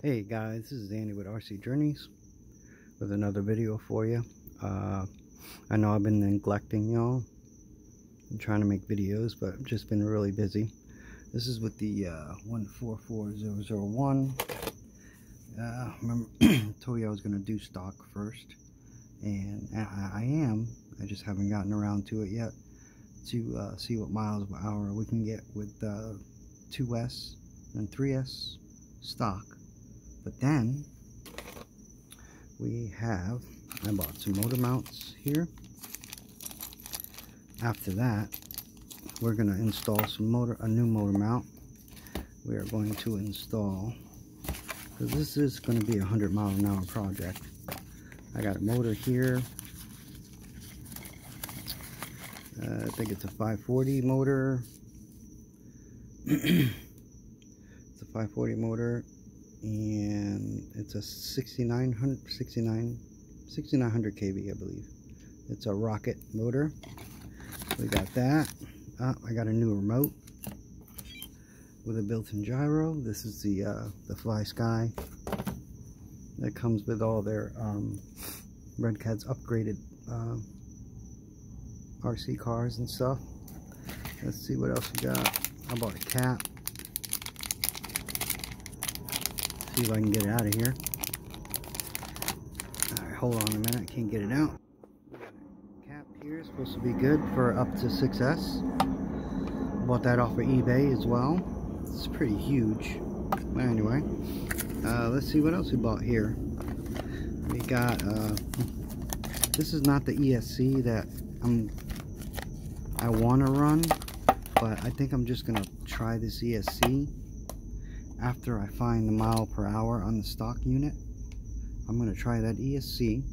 Hey guys, this is Andy with RC Journeys with another video for you. I know I've been neglecting y'all and trying to make videos, but I've just been really busy. This is with the 144001. Remember, I told you I was going to do stock first, and I am. I just haven't gotten around to it yet to see what miles per hour we can get with 2S and 3S stock. But then I bought some motor mounts here. After that, we're going to install a new motor mount. We are going to install, because this is going to be a 100-mile-an-hour project. I got a motor here. I think it's a 540 motor. It's a 540 motor, and it's a 6900 kV, I believe. It's a rocket motor. We got that. I got a new remote with a built-in gyro. This is the FlySky that comes with all their Redcats upgraded RC cars and stuff. Let's see what else we got. I bought a cap. See if I can get it out of here. Alright, hold on a minute. I can't get it out. Cap here is supposed to be good for up to 6S. Bought that off of eBay as well. It's pretty huge. But anyway, let's see what else we bought here. We got this is not the ESC that I want to run, but I think I'm just gonna try this ESC after I find the mile per hour on the stock unit. I'm gonna try that ESC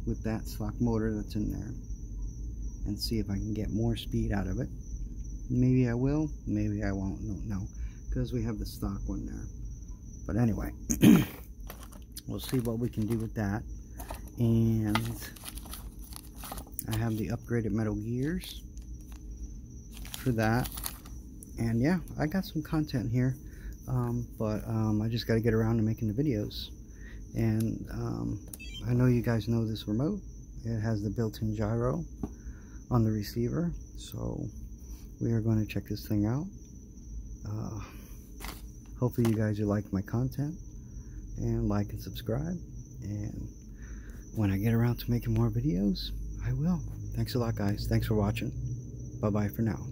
with that stock motor that's in there and see if I can get more speed out of it. Maybe I will, maybe I won't, don't know, because we have the stock one there. But anyway, we'll see what we can do with that. And I have the upgraded metal gears for that. And yeah, I got some content here, but I just got to get around to making the videos. And I know you guys know this remote. It has the built-in gyro on the receiver, so we are going to check this thing out. Hopefully you guys will like my content, and like and subscribe, and when I get around to making more videos, I will. Thanks a lot, guys. Thanks for watching. Bye bye for now.